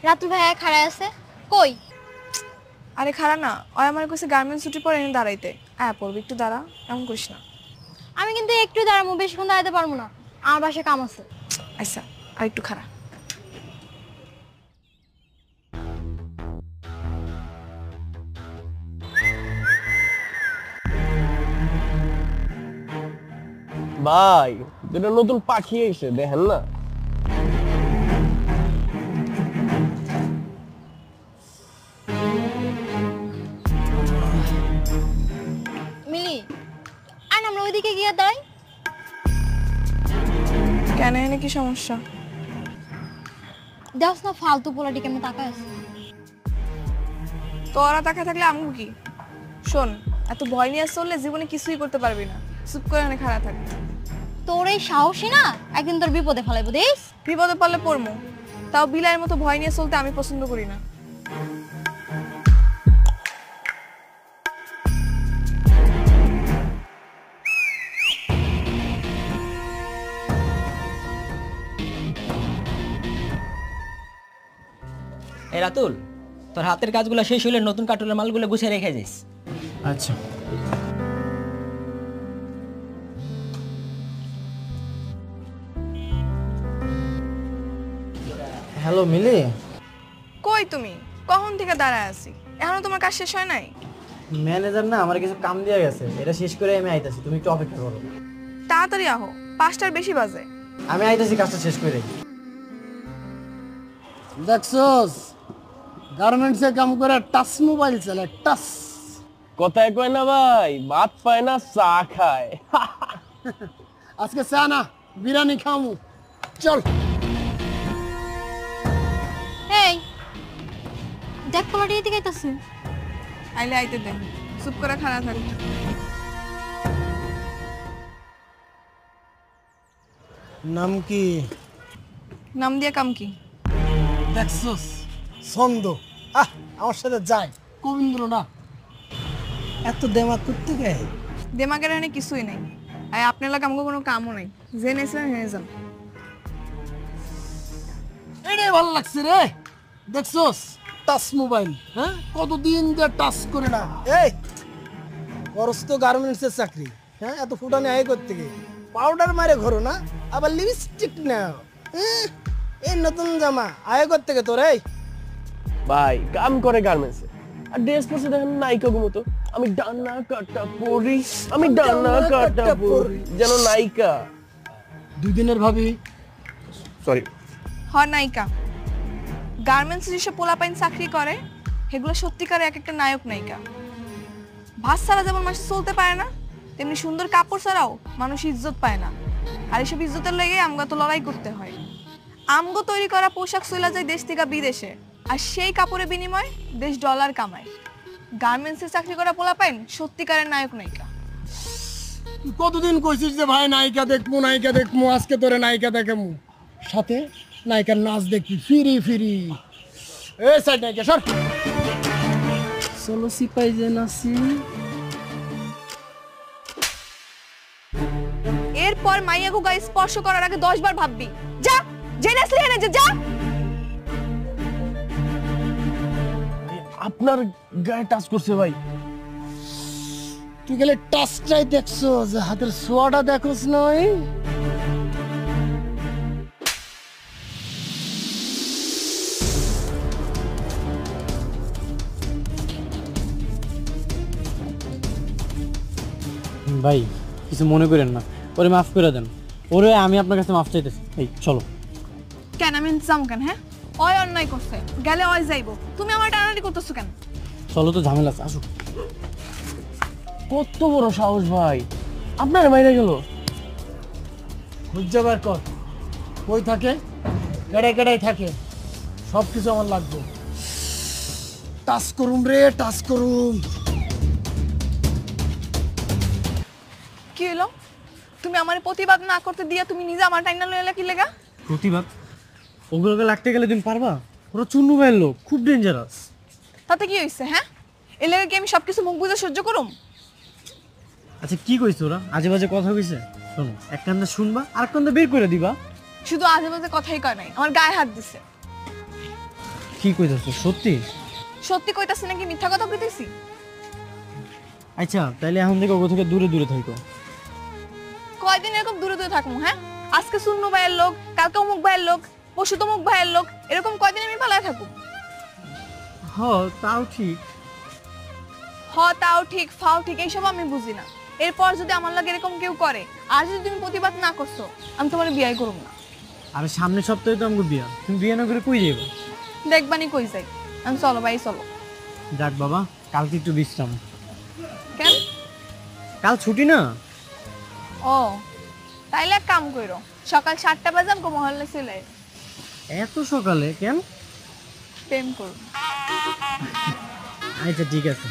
রাতুল ভাইয়া খাড়ায় আছে কই? আরে খাড়া না, ওই আমার কাছে গার্মেন্টস ছুটি পরে এনে দাঁড়াইতে। পড়বি একটু দাঁড়া, এমন করিস না। আমি কিন্তু একটু দাঁড়াবো, বেশিক্ষণ দাঁড়াতে পারবো না, আমার বাসায় কাম আছে। আচ্ছা, আর একটু খাড়া। ভাই দুটো নতুন পাখি এসে দেখেন না। মিলি আর আমরা ওইদিকে গিয়ে দাঁড়াই। কেন, এনে কি সমস্যা? দেখছ না ফালতু পোলাটি কেমন তাকায় আছে। তোরা তাকা থাকলে আমগো কি? শোন, এত ভয় নিয়ে চললে জীবনে কিছুই করতে পারবি না। চুপ করে এনে খাড়া থাক। তোর এই সাহসী না একদিন তোর বিপদে ফেলাইবো দেখ। বিপদে পড়লে পড়মু, তাও বিলাইয়ের মতো ভয় নিয়ে চলতে আমি পছন্দ করি না। এই রাতুল, তোর হাতের কাজগুলো শেষ হলে নতুন কার্টুনের মালগুলো গুছিয়ে রেখে যাইস। আচ্ছা। হ্যালো মিলি। কই তুমি? কখন থেকে দাঁড়ায় আছি, এখনো তোমার কাজ শেষ হয় নাই? ম্যানেজার না আমার কিছু কাম দিয়ে গেছে, এটা শেষ করে আমি আইতাছি, তুমি একটু অপেক্ষা করো। তাড়াতাড়ি আহো, 5টার বেশি বাজে। আমি আইতাছি কাজটা শেষ করে। দেখছস গার্মেন্টসে কাম করে টাচ মোবাইল চালে, টাচ। কথায় কয় না ভাই, ভাত পায় না চা খায়। আজকে চা না বিরিয়ানি খামু, চল। এই দেখ পোলাটি এদিকে আইতাছে। আইলে আইতে দে, চুপ করে খাড়া থাক। নাম কি? নাম দিয়ে কাম কি? দেখছস ছন্দ, আমার সাথে যায় কবীন্দ্র না। এত দেমাগ করতে গে? দেমাগের এখানে কিছুই নেই, আর আপনার লাগে আমাকে কোনো কামও নেই। যে নেছিলেন হেরে যান। এটাই ভালো লাগছে রে। দেখছস টাচ মোবাইল, হ্যাঁ কতদিন যে টাচ করে না। এই করস তো গার্মেন্টসের চাকরি, হ্যাঁ এত ফুটানি আয় করতে গিয়ে পাউডার মারে ঘরো না, আবার লিপস্টিক নাও। এই নতুন জামা আয় করতে গে তোর। এই ভাই কাম করে গার্মেন্টসে, আর ড্রেস পরছে দেখেন নায়িকা মতো। আমি ডানা কাটা পরি, আমি ডানা কাটা পরি, যেন নায়িকা। 2 দিনের ভাবি। সরি। হয় নায়িকা। গার্মেন্টসে যেসব পোলাপাইন চাকরি করে সেগুলো সত্যিকারে এক একটা নায়ক নায়িকা। ভাত ছাড়া যেমন মানুষ চলতে পারে না, তেমনি সুন্দর কাপড় ছাড়াও মানুষ ইজ্জত পায় না। আর এসব ইজ্জতের লেগে আমগো তো লড়াই করতে হয়। আমগো তৈরি করা পোশাক চলে যায় দেশ থেকে বিদেশে, আর সেই কাপড়ের বিনিময়ে দেশ ডলার কামায়। গার্মেন্টসে চাকরি করা পোলাপাইন সত্যিকারের নায়ক নায়িকা। তুই কতদিন কইছিস যে ভাই নায়িকা দেখবো, নায়িকা দেখবো, আজকে তোরে নায়িকা দেখামু, সাথে নায়িকার নাচ দেখবি ফিরি ফিরি। এই সাইড নায়িকা সর। চলো সিপাই যে নাচি। এরপর মাইয়াগো গায়ে স্পর্শ করার আগে 10 বার ভাববি। যা, জেনে আসলি এনে যা। আপনার গায়ে টাচ করছে ভাই। তুই গেলে টাচটাই দেখছো, যে হাতের ছোঁয়াটা দেখোস নয়। ভাই কিছু মনে করেন না, ওরে মাফ করে দেন। ওরে আমি আপনার কাছে মাফ চাইতেছি। এই চলো। কেন আমি ইন্তজাম কেন? হ্যাঁ, ওই অন্যায় করছে, গেলে ওই যাইবো। তুমি আমার টানাটানি করতেছো কেন? চলো তো, ঝামেলা আছে, আসো। কত বড় সাহস ভাই, আপনার বাইরে গেল। খুঁজে বের কর, কই থাকে, কেড়াই কেড়াই থাকে, সব কিছু আমার লাগবে। টাচ করুম রে, টাচ করুম। কি হলো? তুমি আমার প্রতিবাদ না করতে দিয়া তুমি নিজে আমার টাইনা লইলা কি লেগা? প্রতিবাদ? ওগুলোকে লাগতে গেলে তুমি পারবা? ওরা চুন্নু ভাইয়ের লোক, খুব ডেঞ্জারাস। তাতে কি হইছে? হ্যাঁ, এর লেগে কি আমি সবকিছু মুখ বুঝে সহ্য করুম? আচ্ছা কি কইছ ওরা? আজে বাজে কথা কইছে? শোনো, এক কান্দে শুনবা আর কান্দে বের করে দিবা। শুধু আজে বাজে কথাই কয় নাই, আমার গায়ে হাত দিছে। কি কইতাছো সত্যি? সত্যি কইতাছি নাকি মিথ্যা কথা কইতেছি? আচ্ছা তাইলে এখন থেকে ওগো থেকে দূরে দূরে থাকো। কয়দিন এরকম দূরে দূরে থাকবো? হ্যাঁ, আজকে শূন্য ভাইয়ের লোক, কালকে অমুক ভাইয়ের লোক, পরশু তমুক ভাইয়ের লোক, এরকম কয়দিন আমি পালায় থাকবো? হ তাও ঠিক। তাও ঠিক, ফাও ঠিক, এইসব আমি বুঝি না। এরপর যদি আমার লাগে এরকম কেউ করে আর যদি তুমি প্রতিবাদ না করছো, আমি তোমার বিয়ে করব না। আরে সামনের সপ্তাহে তো আমাকে বিয়া, তুমি বিয়ে না করে কই যাবে? দেখবানি কই যাই আমি। চলো ভাই চলো। যাক বাবা, কালকে একটু বিশ্রাম। কেন? কাল ছুটি না। ও তাইলে এক কাম করো, সকাল 7টা বাজে আমাকে মহল্লা চলে আয়। এত সকালে কেন? প্রেম করো। আচ্ছা ঠিক আছে।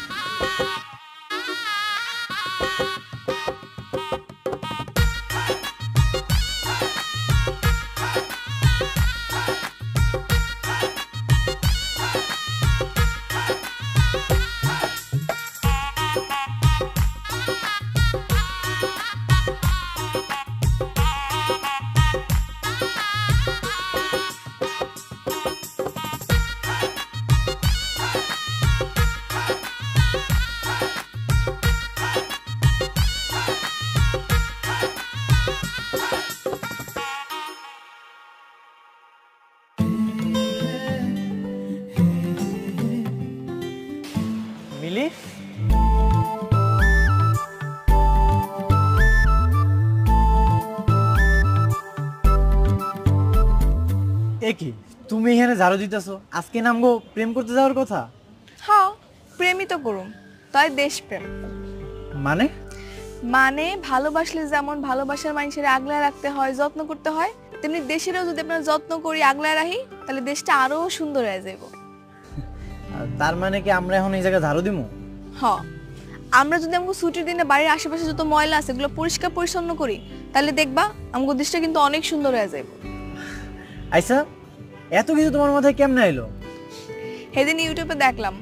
মিলি, কি তুমি এখানে ঝাড়ু দিতেছো? আজকে নামগো প্রেম করতে যাওয়ার কথা। হ্যাঁ, প্রেমই তো করুম, তাই দেশপ্রেম। মানে? মানে ভালোবাসলে যেমন ভালোবাসার মানুষের আগলায় রাখতে হয়, যত্ন করতে হয়, তেমনি দেশেরও যদি আমরা যত্ন করি, আগলায় রাখি, তাহলে দেশটা আরো সুন্দর হয়ে যাইব। তার মানে কি আমরা এখন এই জায়গায় ঝাড়ু দিমু? হ্যাঁ, আমরা যদি আমাকে ছুটির দিনে বাড়ির আশেপাশে যত ময়লা আছে এগুলো পরিষ্কার পরিচ্ছন্ন করি, তাহলে দেখবা আমাকে দেশটা কিন্তু অনেক সুন্দর হয়ে যাইব। আচ্ছা, এত কিছু তোমার মাথায় কেমনে আইলো? সেদিন ইউটিউবে দেখলাম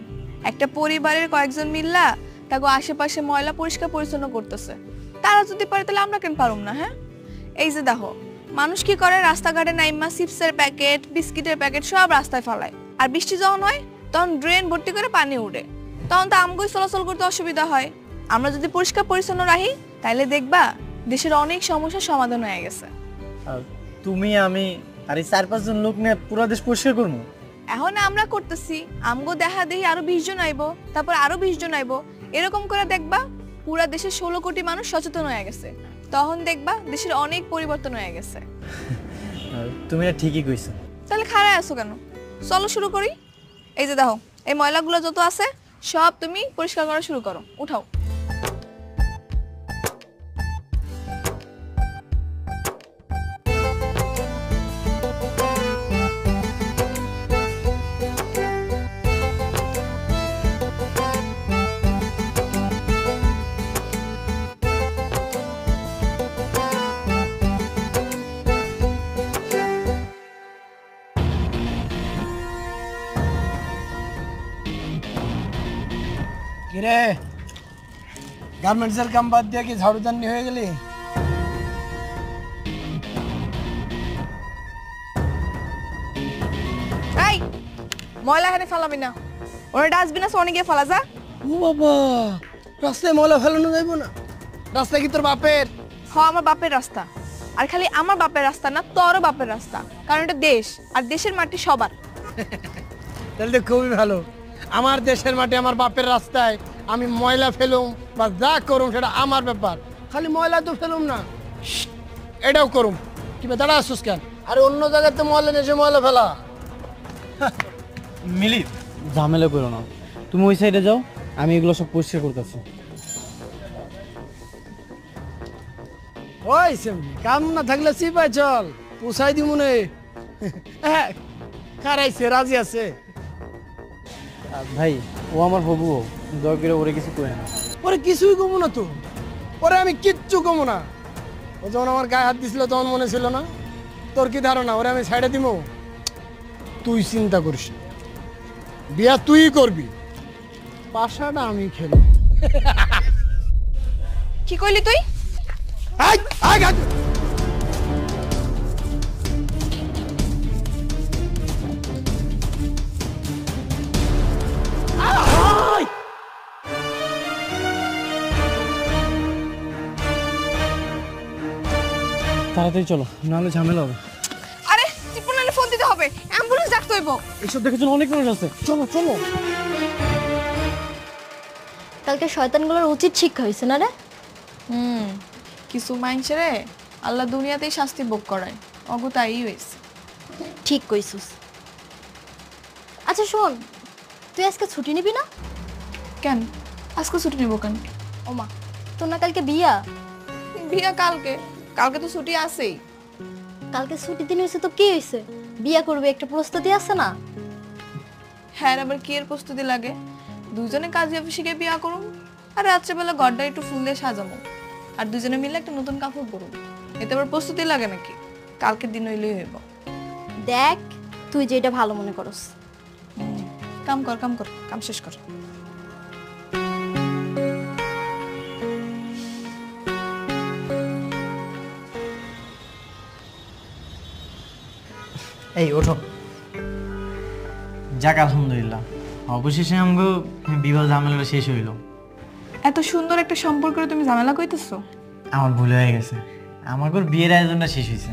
একটা পরিবারের কয়েকজন মিল্লা তাকে আশেপাশে ময়লা পরিষ্কার পরিচ্ছন্ন করতেছে। তারা যদি পারে তাহলে আমরা কেন পারুম না? হ্যাঁ, এই যে দেখো মানুষ কি করে, রাস্তাঘাটে নাইমা চিপসের প্যাকেট, বিস্কিটের প্যাকেট সব রাস্তায় ফেলায়, আর বৃষ্টি যখন হয় তখন ড্রেন ভর্তি করে পানি উঠে, তখন তো আমগোই চলাচল করতে অসুবিধা হয়। আমরা যদি পরিষ্কার পরিচ্ছন্ন রাখি তাহলে দেখবা দেশের অনেক সমস্যার সমাধান হয়ে গেছে। তুমি, আমি আর এই 4-5 জন লোক নিয়ে পুরো দেশ পরিষ্কার করবো। এখন আমরা করতেছি, আমগো দেখা দেখি আরো 20 জন আইবো, তারপর আরো 20 জন আইবো, এরকম করে দেখবা পুরা দেশের 16 কোটি মানুষ সচেতন হয়ে গেছে। তখন দেখবা দেশের অনেক পরিবর্তন হয়ে গেছে। তুমি ঠিকই কইছো। তাহলে খাড়ায় আছো কেন? চলো শুরু করি। এই যে দেখো এই ময়লাগুলো যত আছে সব তুমি পরিষ্কার করা শুরু করো, উঠাও। কিরে, গার্মেন্টসের কাম বাদ দিয়ে কি ঝাড়ুদানি হয়ে গেলি? এই ময়লা এখানে ফেলাবি না, ওরা ডাস্টবিন আছে অনেক গিয়ে ফেলা যা। ও বাবা, রাস্তায় ময়লা ফেলানো যাইব না? রাস্তা কি তোর বাপের? আমার বাপের রাস্তা, আর খালি আমার বাপের রাস্তা না, তোরও বাপের রাস্তা, কারণ এটা দেশ, আর দেশের মাটি সবার। তাহলে তো খুবই ভালো। আমার দেশের মাটি, আমার বাপের রাস্তায় আমি ময়লা ফেলুম বা যা করুম সেটা আমার ব্যাপার। খালি ময়লা তো ফেলুম না, এটাও করুম। কি দাঁড়া আসুস কেন? আরে অন্য জায়গাতে ময়লা নেছে ময়লা ফেলা। মিলি, ঝামেলা করো না, তুমি ওই সাইডে যাও, আমি এগুলো সব পরিষ্কার করতেছি। ওই সেমনি কাম না থাকলে সিপাই চল, পোষাই দি মনে। কারাইছে, রাজি আছে। ভাই, ও আমার হবু, দয়া করে ওরে কিছু করে না। ওরে কিছুই কমো না তো, ওরে আমি কিচ্ছু কমো না। ও যখন আমার গায়ে হাত দিছিল তখন মনে ছিল না? তোর কি ধারণা ওরে আমি ছাইড়ে দিব? তুই চিন্তা করিস, বিয়া তুই করবি, পাশাটা আমি খেলব। কি কইলি তুই? তাড়াতাড়ি চলো, নাহলে ঝামেলা হবে। আরে টিপনানে ফোন দিতে হবে, অ্যাম্বুলেন্স ডাকতে হইব। এইসব দেখার জন্য অনেক মানুষ আছে, চলো চলো। কালকে শয়তানগুলোর উচিত শিক্ষা হয়েছে না রে? কিছু মানুষেরে আল্লাহ দুনিয়াতেই শাস্তি ভোগ করায়, অগু তাই হয়েছে। ঠিক কইছিস। আচ্ছা শোন, তুই আজকে ছুটি নিবি না? কেন আজকে ছুটি নেবো কেন? ওমা, তোর না কালকে বিয়া? বিয়া কালকে, কালকে তো ছুটি আছেই। কালকে ছুটির দিন হয়েছে তো কি হয়েছে? বিয়া করবে একটা প্রস্তুতি আছে না? হ্যাঁ, আবার কি এর প্রস্তুতি লাগে? দুজনে কাজী অফিসে গিয়ে বিয়া করুম, আর রাত্রেবেলা ঘরটা একটু ফুল দিয়ে সাজামো, আর দুজনে মিলে একটা নতুন কাপড় পরুম। এতে আবার প্রস্তুতি লাগে নাকি? কালকের দিন হইলেই হইব। দেখ তুই যেটা ভালো মনে করস। কাম কর, কাম কর, কাম শেষ কর। এই ওঠো। যাক আলহামদুলিল্লাহ, অবশেষে আমগো বিবাহ ঝামেলাটা শেষ হইল। এত সুন্দর একটা সম্পর্কে তুমি ঝামেলা কইতেছো? আমার ভুল হয়ে গেছে, আমাগোর বিয়ের আয়োজনটা শেষ হয়েছে।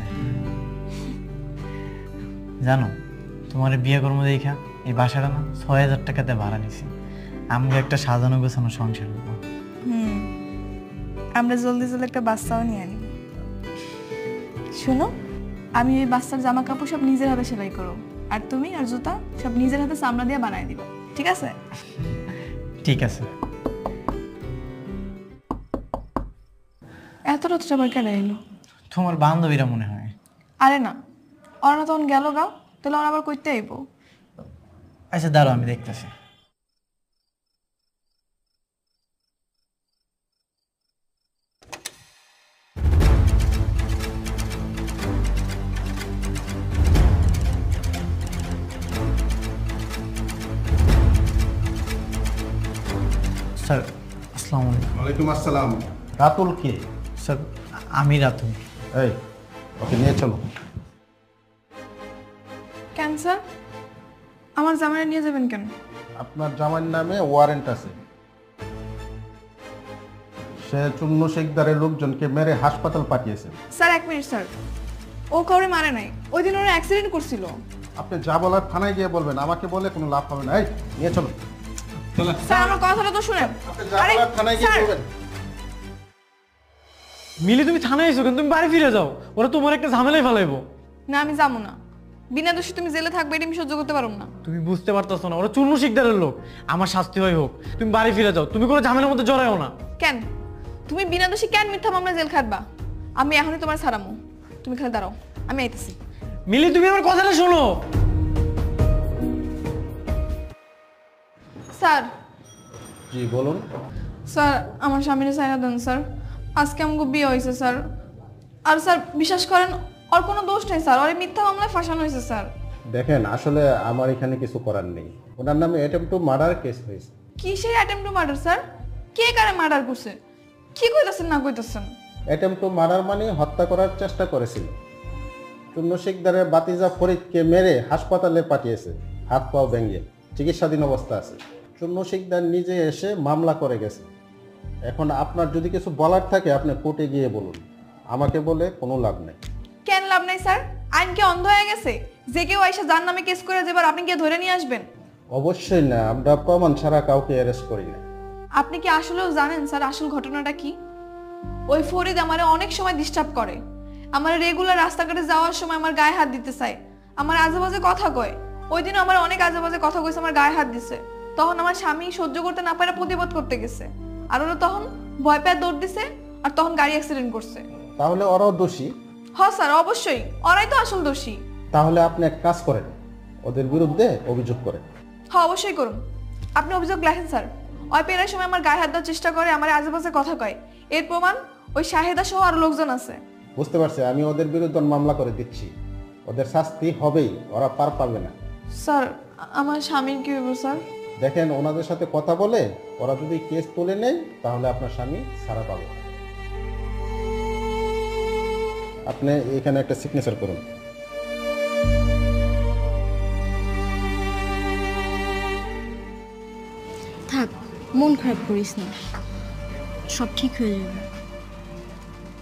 জানো, তোমার বিয়ে কর্ম দেখা এই বাসাটা না ৬,০০০ টাকাতে ভাড়া নিছি। আমগো একটা সাজানো গোছানো সংসার হইব। আমরা জলদি জলদি একটা বাচ্চাও নিয়ে আনি। শোনো, আমি এই বাচ্চার জামা কাপড় সব নিজের হাতে সেলাই করো, আর তুমি আর জুতা সব নিজের হাতে চামড়া দিয়ে বানাই দিবা, ঠিক আছে? ঠিক আছে। এত রাত্রে আবার কেন এলো? তোমার বান্ধবীরা মনে হয়। আরে না, ওরা না তখন গেল গা, তাহলে ওরা আবার কইতে আইব। আচ্ছা দাঁড়াও, আমি দেখতেছি। স্যার আসসালামু আলাইকুম। ওয়ালাইকুম আসসালাম। রাতুল কে? স্যার আমি রাতুল। এই ওকে নিয়ে চলো। কেন স্যার, আমার জামাইরা নিয়ে যাবেন কেন? আপনার জামাইয়ের নামে ওয়ারেন্ট আছে। সে চুন্নু শেখদারের লোকজনকে মেরে হাসপাতাল পাঠিয়েছে। স্যার এক মিনিট স্যার, ও কাউরে মারে নাই, ওই দিন ওরা অ্যাক্সিডেন্ট করছিল। আপনি যা বলার থানায় গিয়ে বলবেন, আমাকে বলে কোনো লাভ হবে না। এই নিয়ে চলো। স্যার আমার কথাটা তো শুনেন। আপনি যা বলার থানায় গিয়ে বলবেন। মিলি তুমি থানায় এসো কেন? তুমি বাড়ি ফিরে যাও, ওরা তোমার একটা ঝামেলায় ফেলাইবো। না আমি যাবো না, বিনা দোষে তুমি জেলে থাকবে এটা আমি সহ্য করতে পারবো না। তুমি বুঝতে পারতেছো না, ওরা চূর্ণ শিকদারের লোক। আমার শাস্তি হয় হোক, তুমি বাড়ি ফিরে যাও, তুমি কোনো ঝামেলার মধ্যে জড়াও না। কেন তুমি বিনা দোষী কেন মিথ্যা মামলা জেল খাটবা? আমি এখনই তোমার ছাড়ামো, তুমি খালি দাঁড়াও, আমি আইতেছি। মিলি তুমি আমার কথাটা শোনো। স্যার, জি বলুন। স্যার আমার স্বামীর সাইনা দেন স্যার, আজকে আমাকে বিয়ে হয়েছে স্যার। আর স্যার বিশ্বাস করেন, ওর কোনো দোষ নেই স্যার, ওর মিথ্যা মামলায় ফাঁসানো হয়েছে স্যার। দেখেন, আসলে আমার এখানে কিছু করার নেই। ওনার নামে অ্যাটেম্প টু মার্ডার কেস হয়েছে। কিসের অ্যাটেম্প টু মার্ডার স্যার? কে কারে মার্ডার করছে? কি কইতাছেন না কইতাছেন? অ্যাটেম্প টু মার্ডার মানে হত্যা করার চেষ্টা করেছিল। চুন্নু শেখদারের বাতিজা ফরিদকে মেরে হাসপাতালে পাঠিয়েছে, হাত পাও ভেঙে চিকিৎসাধীন অবস্থা আছে। চুন্নু শেখদার নিজে এসে মামলা করে গেছে। এখন আপনার যদি কিছু বলার থাকে আপনি কোর্টে গিয়ে বলুন, আমাকে বলে কোনো লাভ নেই। কেন লাভ নাই স্যার? আইন কি অন্ধ হয়ে গেছে যে কেউ আইসা যার নামে কেস করে যাবার আপনি গিয়ে ধরে নিয়ে আসবেন? অবশ্যই না, আমরা প্রমাণ ছাড়া কাউকে অ্যারেস্ট করি না। আপনি কি আসলেও জানেন স্যার আসল ঘটনাটা কি? ওই ফরিদ আমারে অনেক সময় ডিস্টার্ব করে, আমার রেগুলার রাস্তাঘাটে যাওয়ার সময় আমার গায়ে হাত দিতে চায়, আমার আজেবাজে কথা কয়। ওই দিনও আমার অনেক আজেবাজে কথা কইছে, আমার গায়ে হাত দিছে। তখন আমার স্বামী সহ্য করতে না পারে প্রতিবাদ করতে গেছে, আর ওরা তখন ভয় পেয়ে দৌড় দিছে, আর তখন গাড়ি অ্যাক্সিডেন্ট করছে। তাহলে ওরাও দোষী? হ্যাঁ স্যার অবশ্যই, ওরাই তো আসল দোষী। তাহলে আপনি এক কাজ করেন, ওদের বিরুদ্ধে অভিযোগ করেন। হ্যাঁ অবশ্যই করুন, আপনি অভিযোগ লেখেন স্যার। ওই পেরার সময় আমার গায়ে হাত দেওয়ার চেষ্টা করে, আমার আজেবাজে কথা কয়, এর প্রমাণ ওই শাহেদা সহ আরো লোকজন আছে। বুঝতে পারছি, আমি ওদের বিরুদ্ধে মামলা করে দিচ্ছি। ওদের শাস্তি হবেই, ওরা পার পাবে না। স্যার আমার স্বামীর কি হইব স্যার? দেখেন, ওনাদের সাথে কথা বলে ওরা যদি কেস তুলে নেয় তাহলে আপনার স্বামী ছাড়া পাবে। আপনি এখানে একটা সিগনেচার করুন। থাক, মন খারাপ করিস না, সব ঠিক হয়ে যাবে।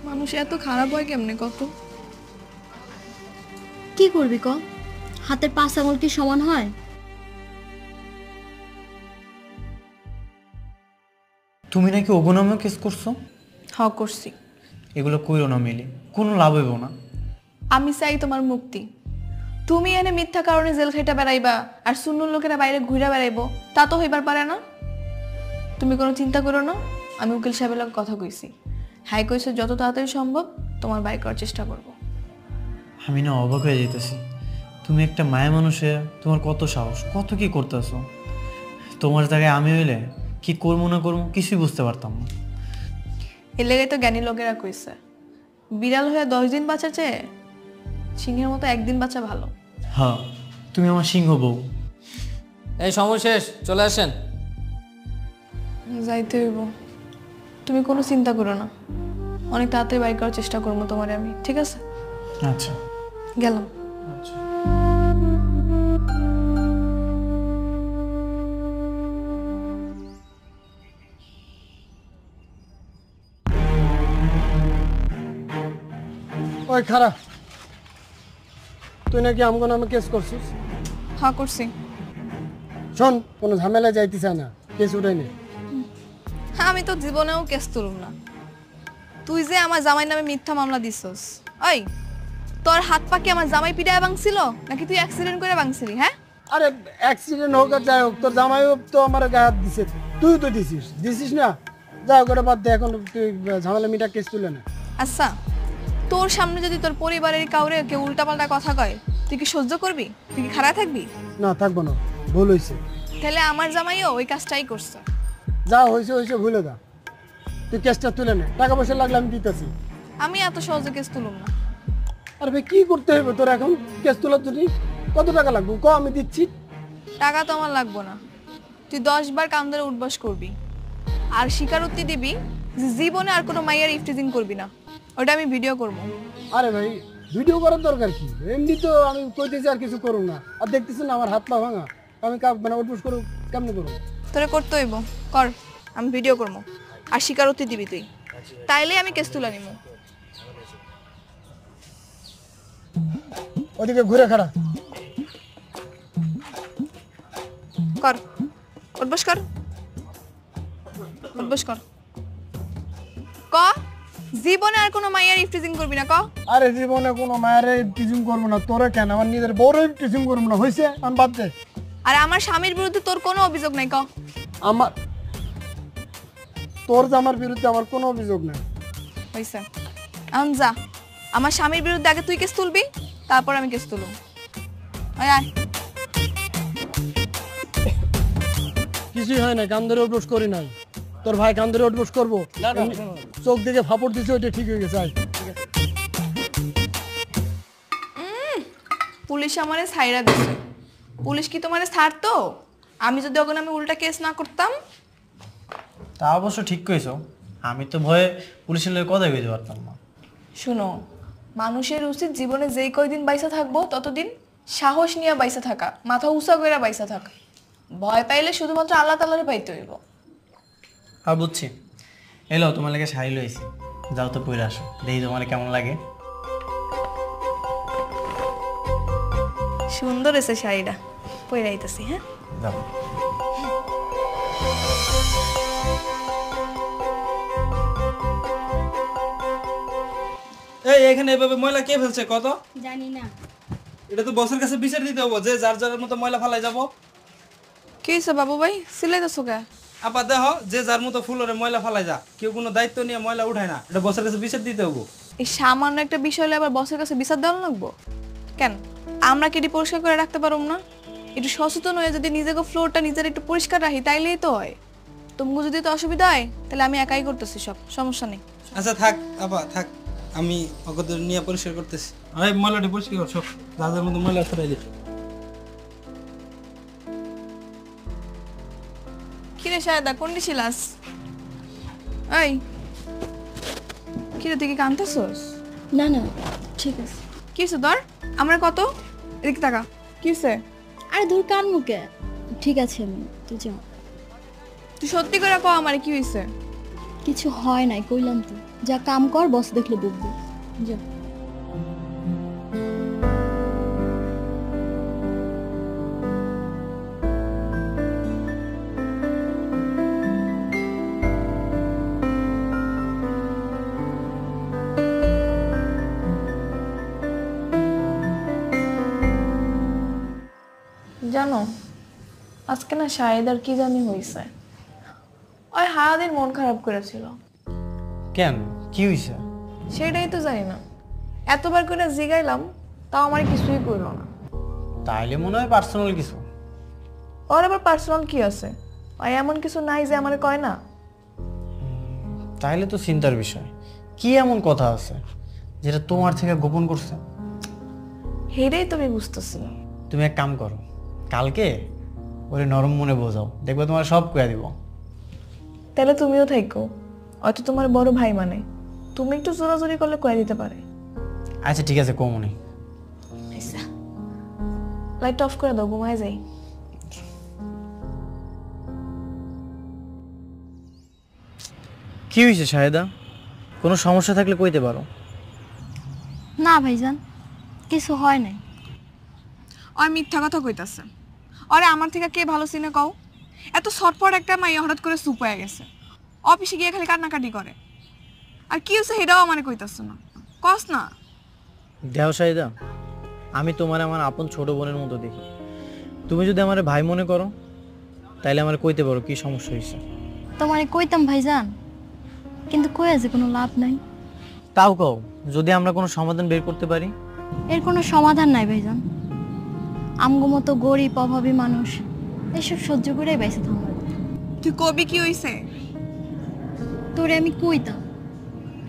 মানুষ এত খারাপ হয় কেমনে কত? কি করবি ক? হাতের 5 আঙুল কি সমান হয়? তুমি নাকি ওগো নামে কেস করছো? করছি। এগুলো কইরো না মিলি, কোনো লাভ হইব না। আমি চাই তোমার মুক্তি। তুমি এনে মিথ্যা কারণে জেল খাইটা বেড়াইবা আর সুন্নুর লোকেরা বাইরে ঘুরে বেড়াইবো, তা তো হইবার পারে না। তুমি কোনো চিন্তা করো না, আমি উকিল সাহেবের লগে কথা কইছি। হ্যাঁ কইছে যত তাড়াতাড়ি সম্ভব তোমার বাই করার চেষ্টা করব। আমি না অবাক হয়ে যেতেছি, তুমি একটা মায়া মানুষে তোমার কত সাহস, কত কি করতেছো। তোমার জায়গায় আমি হইলে কি করবো না করবো কিছুই বুঝতে পারতাম না। এর লেগে তো জ্ঞানী লোকেরা কইছে, বিড়াল হয়ে 10 দিন বাঁচার চেয়ে সিংহের মতো একদিন বাঁচা ভালো। হ্যাঁ, তুমি আমার সিংহ বউ। এই সময় শেষ, চলে আসেন। যাইতে হইব। তুমি কোনো চিন্তা করো না, অনেক তাড়াতাড়ি বাই করার চেষ্টা করবো তোমারে আমি, ঠিক আছে? আচ্ছা, গেলাম। ওই খারাপ, তুই নাকি আমগো নামে কেস করছিস? হ্যাঁ করছি। শোন, কোনো ঝামেলা যাইতে চায় না, কেস উঠাই নে। হ্যাঁ, আমি তো জীবনেও কেস তুলুম না। তুই যে আমার জামাই নামে মিথ্যা মামলা দিছস, ওই তোর হাত পা কি আমার জামাই পিটায় ভাঙছিল নাকি তুই অ্যাক্সিডেন্ট করে ভাঙছিলি? হ্যাঁ, আরে অ্যাক্সিডেন্ট হোক আর যাই হোক, তোর জামাইও তো আমার গায়ে হাত দিছে, তুই তো দিছিস না। যাই হোক, ওটা বাদ দে, এখন তুই ঝামেলা মিটা কেস তুলে না। আচ্ছা, তোর সামনে যদি তোর পরিবারের কাউরে কেউ উল্টাপাল্টা কথা কয়, তুই কি সহ্য করবি? তুই কি খারাপ থাকবি? না, থাকবো না, ভুল হয়েছে। তাহলে আমার জামাইও ওই কাজটাই করছে। যা হয়েছে হয়েছে, ভুলে যা, তুই কেসটা তুলে নে। টাকা পয়সা লাগলে আমি দিতেছি। আমি এত সহজে কেস তুলুম না। আর ভাই কি করতে হবে তোর এখন কেস তোলার জন্য? কত টাকা লাগবে ক, আমি দিচ্ছি। টাকা তো আমার লাগবো না, তুই 10 বার কান ধরে উঠবাস করবি আর স্বীকারোক্তি দিবি যে জীবনে আর কোনো মাইয়ার ইফটিজিং করবি না। ওটা আমি ভিডিও করব। আরে ভাই, ভিডিও করার দরকার কি? এমনি তো আমি কইতেছি আর কিছু করুন না, আর দেখতেছি না আমার হাত পা ভাঙা, আমি মানে উঠবস করু কেমনি করবো? তোরে করতে হইব, কর, আমি ভিডিও করবো আর স্বীকারোক্তি দিবি তুই, তাইলে আমি কেস তুলে নিব। ওদিকে ঘুরে খাড়া কর, উঠবস কর, উঠবস কর। ক জীবনে আর কোনো মাইয়ার ইফটিজিং করবি না, ক। আরে জীবনে কোনো মায়ের টিচিং করবো না, তোরে কেন, আমার নিজের বড় টিচিং করবো না, হয়েছে? আমি বাদ দে। আর আমার স্বামীর বিরুদ্ধে তোর কোনো অভিযোগ নাই, ক। আমার তোর জামার বিরুদ্ধে আমার কোনো অভিযোগ নেই। হয়েছে, এখন যা, আমার স্বামীর বিরুদ্ধে আগে তুই কেস তুলবি, তারপর আমি কেস তুলব। আয় কিছুই হয় না, কান ধরে উঠবস করি নাই। তোর ভাই কান ধরে উঠবস করবো, চোখ দিকে ফাপড় দিছে, ওইটা ঠিক হয়ে গেছে। আয়, পুলিশ আমারে ছাইরা দিছে। পুলিশ কি তোমারে ছাড়তো? আমি যদি ওখানে আমি উল্টা কেস না করতাম? তা অবশ্য ঠিক কইছো, আমি তো ভয়ে পুলিশের লোক কথাই কইতে পারতাম না। শুনো, মানুষের উচিত জীবনে যেই কয়দিন বাইসা থাকবো ততদিন সাহস নিয়ে বাইসা থাকা, মাথা উঁচা করে বাইসা থাকা। ভয় পাইলে শুধুমাত্র আল্লাহ তাআলারে পাইতে হইব। হ্যাঁ বুঝছি। এলো তোমার লাগে শাড়ি লইছি, যাও তো পরে আসো, দেখি তোমার কেমন লাগে। সুন্দর এসে শাড়িটা, পরে আইতাছি। হ্যাঁ, যাও। এই এখানে এভাবে ময়লা কে ফেলছে কত? জানি না। এটা তো বসের কাছে বিচার দিতে হবে, যে যার যার মতো ময়লা ফালাই যাব। কি হয়েছে বাবু ভাই, সিলাইতেছো কে? আপা দেহ, যে যার মতো ফুলরে ময়লা ফালাই যা, কেউ কোনো দায়িত্ব নিয়ে ময়লা উঠায় না, এটা বসের কাছে বিচার দিতে হবে। এই সামান্য একটা বিষয় হলে আবার বসের কাছে বিচার দেওয়া লাগবো কেন? আমরা কি এটি পরিষ্কার করে রাখতে পারবো না? একটু সচেতন হয়ে যদি নিজেকে ফ্লোরটা নিজের একটু পরিষ্কার রাখি, তাইলেই তো হয়। তোমাকে যদি তো অসুবিধা হয়, তাহলে আমি একাই করতেছি, সব সমস্যা নেই। আচ্ছা থাক আপা থাক, আমি ওকে নিয়ে পরিষ্কার করতেছি। এই ময়লাটি পরিষ্কার কর, সব যার যার মতো ময়লা সরাই দিই। কিরে শায়দা, কোন ছিলাস? এই কিরে, তুই কি কাঁদতেছস? না না, ঠিক আছে। কি হয়েছে তোর? আমরা কত এদিকে টাকা কি হয়েছে? আরে দূর কান মুখে, ঠিক আছে আমি, তুই যা। তুই সত্যি করে ক আমারে কি হয়েছে? কিছু হয় নাই, কইলাম তো। যা কাম কর, বস দেখলে বকবো, যা। জানো আজকে না শাহেদার কি জানি হয়েছে, ওই হায়াদিন মন খারাপ করেছিল। কেন, কি হয়েছে? সেটাই তো জানি না, এতবার করে জিগাইলাম তাও আমার কিছুই করলো না। তাইলে মনে হয় পার্সোনাল কিছু। ওর আবার পার্সোনাল কি আছে? ওই এমন কিছু নাই যে আমারে কয় না। তাইলে তো চিন্তার বিষয়। কি এমন কথা আছে যেটা তোমার থেকে গোপন করছে? হেরেই তুমি বুঝতেছি না। তুমি এক কাম করো, কালকে ওরে নরম মনে বোঝাও, দেখবে তোমার সব কয়ে দিব। তাহলে তুমিও থাকো, হয়তো তোমার বড় ভাই মানে, তুমি একটু জোরাজোরি করলে কয়ে দিতে পারে। আচ্ছা ঠিক আছে, কমনি। লাইট অফ করে দাও, ঘুমায় যাই। কি হয়েছে শাহেদা? কোনো সমস্যা থাকলে কইতে পারো। না ভাইজান, কিছু হয় নাই। ওই মিথ্যা কথা কইতাছে। আরে আমার থেকে কে ভালো চিনে কও? এত ছটপট একটা মাইয়া হঠাৎ করে চুপ হয়ে গেছে, অফিসে গিয়ে খালি কান্নাকাটি করে। আর কি হচ্ছে সেটাও আমারে কইতাছে না, কস না। দেহ শাহেদা, আমি তোমার আমার আপন ছোট বোনের মতো দেখি। তুমি যদি আমার ভাই মনে করো তাইলে আমার কইতে পারো কি সমস্যা হয়েছে। তোমারে কইতাম ভাইজান, কিন্তু কইয়া যে কোনো লাভ নাই। তাও কও, যদি আমরা কোনো সমাধান বের করতে পারি। এর কোনো সমাধান নাই ভাইজান। আমগো মতো গরিব অভাবী মানুষ এসব সহ্য করেই বেঁচে থাকবো। তুই কবি কি হইছে? তোরে আমি কইতাম,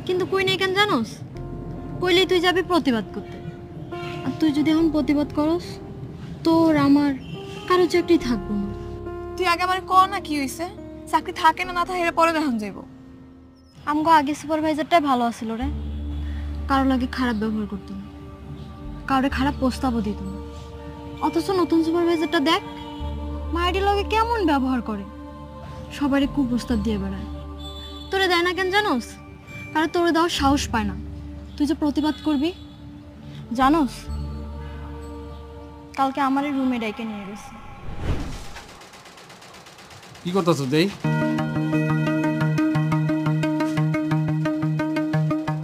কিন্তু কই নাই কেন জানোস? কইলেই তুই যাবি প্রতিবাদ করতে, আর তুই যদি এখন প্রতিবাদ করস তোর আমার কারো চাকরি থাকবো না। তুই আগে আমার ক না কি হইছে, চাকরি থাকে না না থাকে এটা পরে দেখান যাইব। আমগো আগে সুপারভাইজারটাই ভালো আছিল রে, কারো লাগে খারাপ ব্যবহার করতো না, কারোর খারাপ প্রস্তাবও দিত না। অথচ নতুন সুপারভাইজারটা দেখ, মায়ের লগে কেমন ব্যবহার করে, সবারই কুপ্রস্তাব দিয়ে বেড়ায়। তোরে দেয় না কেন জানোস? কারণ তোরে দেওয়ার সাহস পায় না। তুই যে প্রতিবাদ করবি, জানোস কালকে আমার রুমে ডেকে নিয়ে গেছে। কি করতেছো দেই?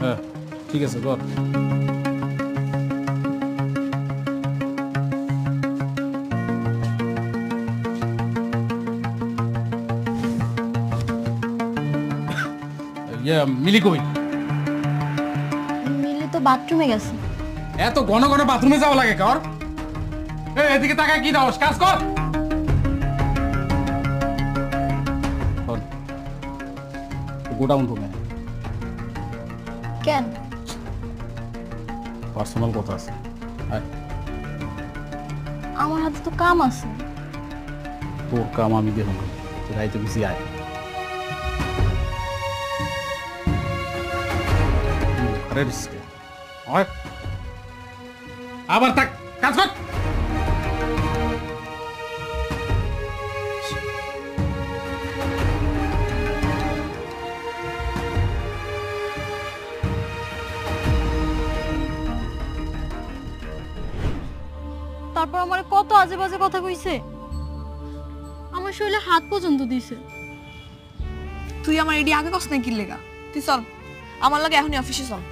হ্যাঁ ঠিক আছে কর। মিলি কই? মিলি তো বাথরুমে গেছে। এত ঘন ঘন বাথরুমে যাওয়া লাগে কর? এদিকে তাকায় কি দাও, কাজ কর। গোডাউন রুমে কেন? পার্সোনাল কথা আছে। আমার হাতে তো কাম আছে। তোর কাম আমি দেখুন, তুই রাইতে বুঝি আয়। আবার থাক, কাজ কর। তারপর আমার কত আজে বাজে কথা কইছে, আমার শরীরে হাত পর্যন্ত দিছে। তুই আমার এডি আগে কস নাই কি লেগা? তুই চল আমার লাগে এখনই অফিসে চল।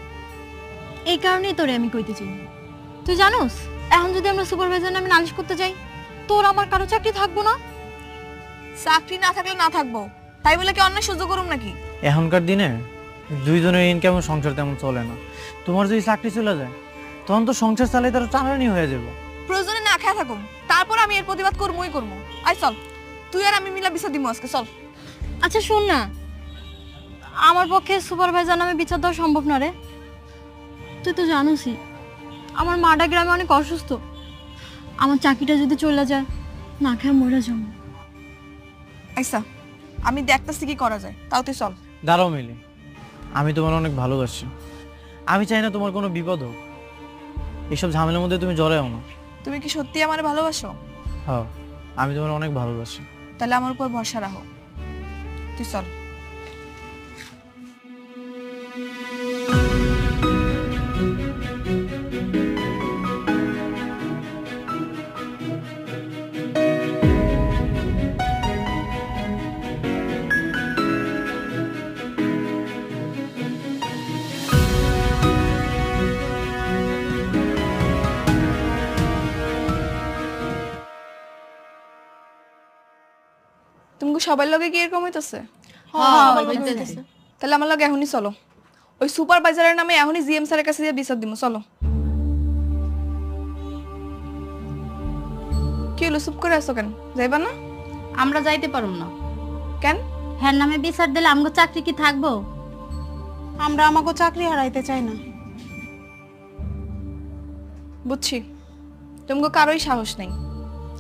এই কারণেই তোরে আমি কইতে চাই। তুই জানোস এখন যদি আমরা সুপারভাইজার নামে নালিশ করতে যাই, তোর আমার কারো চাকরি থাকবো না। চাকরি না থাকলে না থাকবো, তাই বলে কি অন্য সহ্য করুম নাকি? এখনকার দিনে দুইজনের ইনকাম সংসার তেমন চলে না। তোমার যদি চাকরি চলে যায় তখন তো সংসার চালাই তারা চালানি হয়ে যাবে। প্রয়োজনে না খেয়ে থাকুম, তারপর আমি এর প্রতিবাদ করবই করবো। আয় চল, তুই আর আমি মিলা বিচার দিব আজকে, চল। আচ্ছা শোন না, আমার পক্ষে সুপারভাইজার নামে বিচার দেওয়া সম্ভব না রে। তুই তো জানোসই আমার মাটা গ্রামে অনেক অসুস্থ। আমার চাকরিটা যদি চলে যায়, না খেয়ে মরে যাবো। আচ্ছা আমি দেখতেছি কি করা যায়, তাও তুই চল। দাঁড়াও মিলি, আমি তোমার অনেক ভালোবাসি। আমি চাই না তোমার কোনো বিপদ হোক। এইসব ঝামেলার মধ্যে তুমি জড়াও না। তুমি কি সত্যি আমার ভালোবাসো? হ্যাঁ, আমি তোমার অনেক ভালোবাসি। তাহলে আমার উপর ভরসা রাখো, তুই চল। তোমাকে সবার লগে কি এরকম হইতাছে? তাহলে আমার লগে এখনই চলো, ওই সুপারভাইজারের নামে এখনই জিএম স্যারের কাছে দিয়ে বিচার দিব। চলো। কি হলো, চুপ করে আছো কেন? যাইবা না? আমরা যাইতে পারুম না। কেন? হ্যাঁ নামে বিচার দিলে আমগো চাকরি কি থাকবো? আমরা আমাকে চাকরি হারাইতে চাই না। বুঝছি, তোমাকে কারোই সাহস নেই,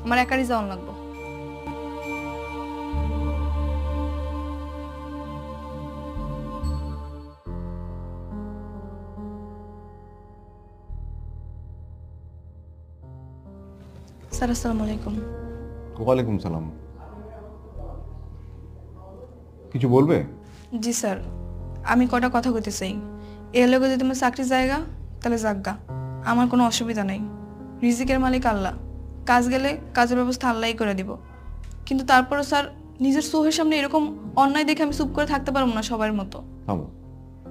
আমার একারই যাওয়ান লাগবো। স্যার আসসালামু আলাইকুম। ওয়ালাইকুম সালাম। কিছু বলবে? জি স্যার, আমি কটা কথা কইতে চাই। এর লগে যদি তোমার চাকরির জায়গা তাহলে যাজ্ঞা, আমার কোনো অসুবিধা নেই। রিজিকের মালিক আল্লাহ, কাজ গেলে কাজের ব্যবস্থা আল্লাহই করে দিব। কিন্তু তারপরে স্যার, নিজের চোখের সামনে এরকম অন্যায় দেখে আমি চুপ করে থাকতে পারবো না সবার মতো। থামো,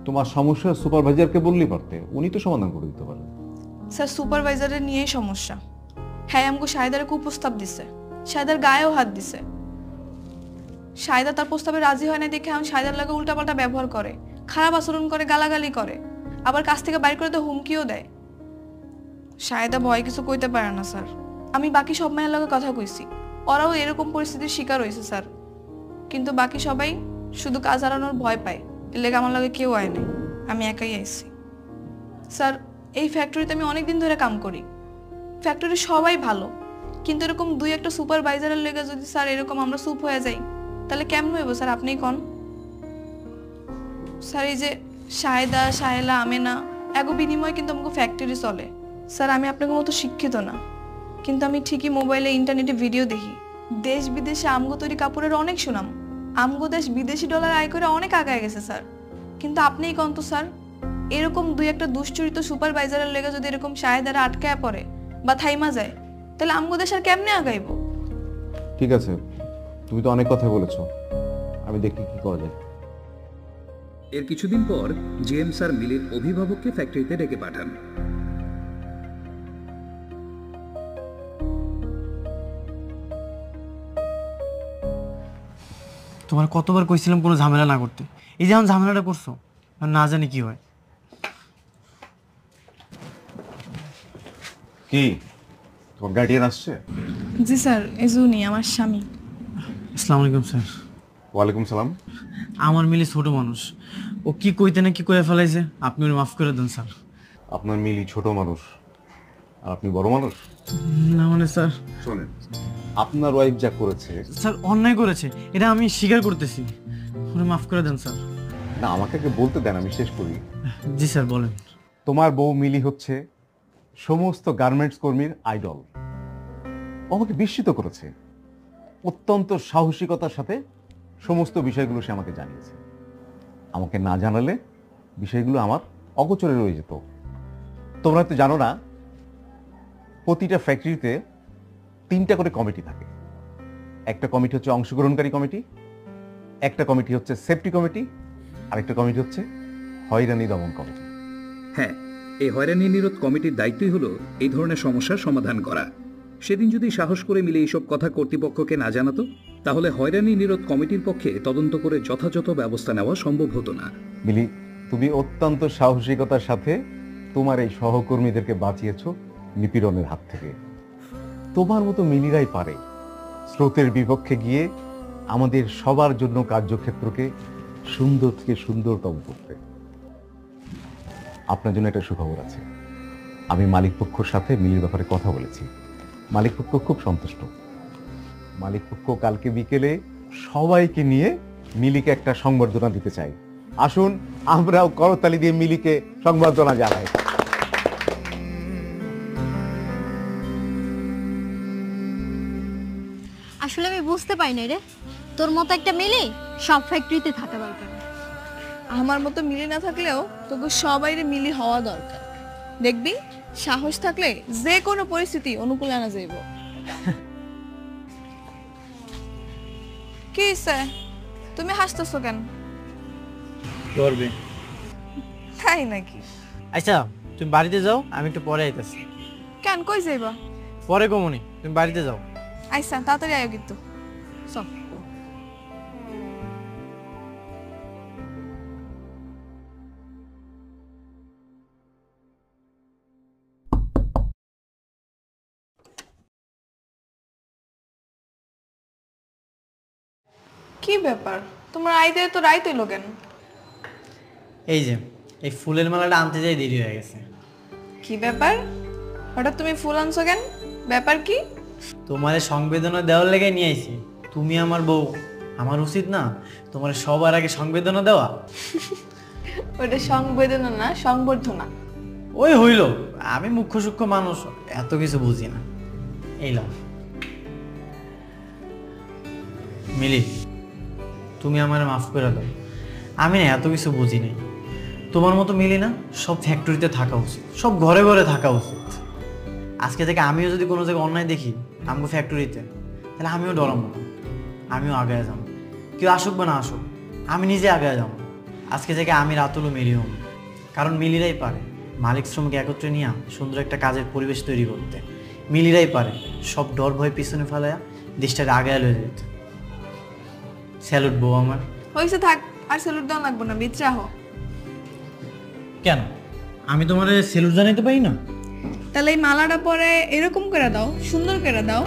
তোমার সমস্যা সুপারভাইজারকে বললেই পারতে, উনি তো সমাধান করে দিতে পারেন। স্যার সুপারভাইজারের নিয়েই সমস্যা। হ্যাঁ আমাকে শাহেদারে কুপ্রস্তাব দিছে, শাহেদার গায়েও হাত দিছে। শাহেদা তার প্রস্তাবে রাজি হয় না দেখে আমি শাহেদার লাগে উল্টাপাল্টা ব্যবহার করে, খারাপ আচরণ করে, গালাগালি করে, আবার কাছ থেকে বাইর করে তো হুমকিও দেয়। শাহেদা ভয় কিছু কইতে পারে না স্যার। আমি বাকি সব মায়ের লগে কথা কইছি, ওরাও এরকম পরিস্থিতির শিকার হয়েছে স্যার। কিন্তু বাকি সবাই শুধু কাজ হারানোর ভয় পায়, এর লেগে আমার লগে কেউ আয় নাই, আমি একাই আইছি। স্যার এই ফ্যাক্টরিতে আমি অনেকদিন ধরে কাম করি, ফ্যাক্টরি সবাই ভালো, কিন্তু এরকম দুই একটা সুপারভাইজারের লেগে যদি স্যার এরকম আমরা চুপ হয়ে যাই তাহলে কেমন হইব স্যার? আপনিই কোন। স্যার এই যে শাহেদা, শাহেলা, আমেনা, এগো বিনিময়ে কিন্তু আমাকে ফ্যাক্টরি চলে। স্যার আমি আপনাকে মতো শিক্ষিত না, কিন্তু আমি ঠিকই মোবাইলে ইন্টারনেটে ভিডিও দেখি, দেশ বিদেশে আমগো তৈরি কাপড়ের অনেক সুনাম, আমগো দেশ বিদেশি ডলার আয় করে অনেক আগায় গেছে স্যার। কিন্তু আপনিই কোন তো স্যার, এরকম দুই একটা দুশ্চরিত সুপারভাইজারের লেগে যদি এরকম শাহেদারা আটকায় পড়ে বা থাইমা যায় তাহলে আমগো দেশ আর কেমনে আগাইব? ঠিক আছে, তুমি তো অনেক কথা বলেছো, আমি দেখি কি করা যায়। এর কিছুদিন পর জিএম স্যার মিলির অভিভাবককে ফ্যাক্টরিতে ডেকে পাঠান। তোমার কতবার কইছিলাম কোনো ঝামেলা না করতে, এই যেমন ঝামেলাটা করছো, আর না জানি কি হয়। কি তোমার গার্ডিয়ান আসছে? জি স্যার, এজুনি আমার স্বামী। আসসালামু আলাইকুম স্যার। ওয়ালাইকুম সালাম। আমার মিলি ছোট মানুষ, ও কি কইতে না কি কয়ে ফেলাইছে, আপনি ওর মাফ করে দেন স্যার। আপনার মিলি ছোট মানুষ আর আপনি বড় মানুষ? না মানে স্যার, শোনেন, আপনার ওয়াইফ যা করেছে স্যার অন্যায় করেছে, এটা আমি স্বীকার করতেছি, ওরে মাফ করে দেন স্যার। না, আমাকে আগে বলতে দেন, আমি শেষ করি। জি স্যার বলেন। তোমার বউ মিলি হচ্ছে সমস্ত গার্মেন্টস কর্মীর আইডল। ও আমাকে বিস্মিত করেছে, অত্যন্ত সাহসিকতার সাথে সমস্ত বিষয়গুলো সে আমাকে জানিয়েছে। আমাকে না জানালে বিষয়গুলো আমার অগোচরে রয়ে যেত। তোমরা তো জানো না, প্রতিটা ফ্যাক্টরিতে 3টা করে কমিটি থাকে। একটা কমিটি হচ্ছে অংশগ্রহণকারী কমিটি, একটা কমিটি হচ্ছে সেফটি কমিটি, আর একটা কমিটি হচ্ছে হয়রানি দমন কমিটি। হ্যাঁ, এই হয়রানি নিরোধ কমিটির দায়িত্বই হলো এই ধরনের সমস্যার সমাধান করা। সেদিন যদি সাহস করে মিলে এইসব কথা কর্তৃপক্ষকে না জানাতো তাহলে হয়রানি নিরোধ কমিটির পক্ষে তদন্ত করে যথাযথ ব্যবস্থা নেওয়া সম্ভব হতো না। মিলি, তুমি অত্যন্ত সাহসিকতার সাথে তোমার এই সহকর্মীদেরকে বাঁচিয়েছো নিপীড়নের হাত থেকে। তোমার মতো মিলিরাই পারে স্রোতের বিপক্ষে গিয়ে আমাদের সবার জন্য কার্যক্ষেত্রকে সুন্দর থেকে সুন্দরতম করতে। আপনার জন্য একটা সুখবর আছে, আমি মালিক পক্ষের সাথে মিলির ব্যাপারে কথা বলেছি। মালিক পক্ষ খুব সন্তুষ্ট। মালিক পক্ষ কালকে বিকেলে সবাইকে নিয়ে মিলিকে একটা সংবর্ধনা দিতে চাই। আসুন আমরাও করতালি দিয়ে মিলিকে সংবর্ধনা জানাই। আসলে আমি বুঝতে পারি না রে, তোর মতো একটা মেলে সব ফ্যাক্টরিতে থাকা দরকার। আমার মতো মিলি না থাকলেও তোকে সবাইরে মিলি হওয়া দরকার। দেখবি সাহস থাকলে যে কোনো পরিস্থিতি অনুকূলে আনা যাইব। কি স্যার, তুমি হাসতেছো কেন? করবে তাই নাকি? আচ্ছা তুমি বাড়িতে যাও, আমি একটু পরে আইতাছি। কেন, কই যাইবা? পরে কমনি, তুমি বাড়িতে যাও। আইসা তাড়াতাড়ি আয়ো কিন্তু। চল। কি ব্যাপার তোমার আইতে তো রাইত হইলো কেন? এই যে এই ফুলের মালাটা আনতে যাই দেরি হয়ে গেছে। কি ব্যাপার হঠাৎ তুমি ফুল আনছো কেন? ব্যাপার কি? তোমার সংবেদনা দেওয়ার লেগে নিয়ে আইছি। তুমি আমার বউ, আমার উচিত না তোমার সবার আগে সংবেদনা দেওয়া? ওটা সংবেদনা না, সংবর্ধনা। ওই হইল, আমি মুখ্য সূক্ষ্ম মানুষ, এত কিছু বুঝি না। এই লাও মিলি, তুমি আমার মাফ করে দাও, আমি না এত কিছু বুঝি নাই। তোমার মতো মিলি না সব ফ্যাক্টরিতে থাকা উচিত, সব ঘরে ঘরে থাকা উচিত। আজকে থেকে আমিও যদি কোনো জায়গায় অন্যায় দেখি আমগো ফ্যাক্টরিতে, তাহলে আমিও ডরাবো না, আমিও আগে যাবো। কেউ আসুক বা না আসুক, আমি নিজে আগে যাবো। আজকে থেকে আমি রাতুলও মিলি হব, কারণ মিলিরাই পারে মালিক শ্রমিক একত্রে নিয়ে সুন্দর একটা কাজের পরিবেশ তৈরি করতে। মিলিরাই পারে সব ডর ভয় পিছনে ফেলায়া দেশটাকে আগে লয়ে যেতে। স্যালুট বউ আমার। হইছে থাক, আর স্যালুট দেওয়া লাগবে না, বিচ্রা হো। কেন আমি তোমার স্যালুট জানাইতে পারি না? তাহলে এই মালাটা পরে এরকম করে দাও, সুন্দর করে দাও।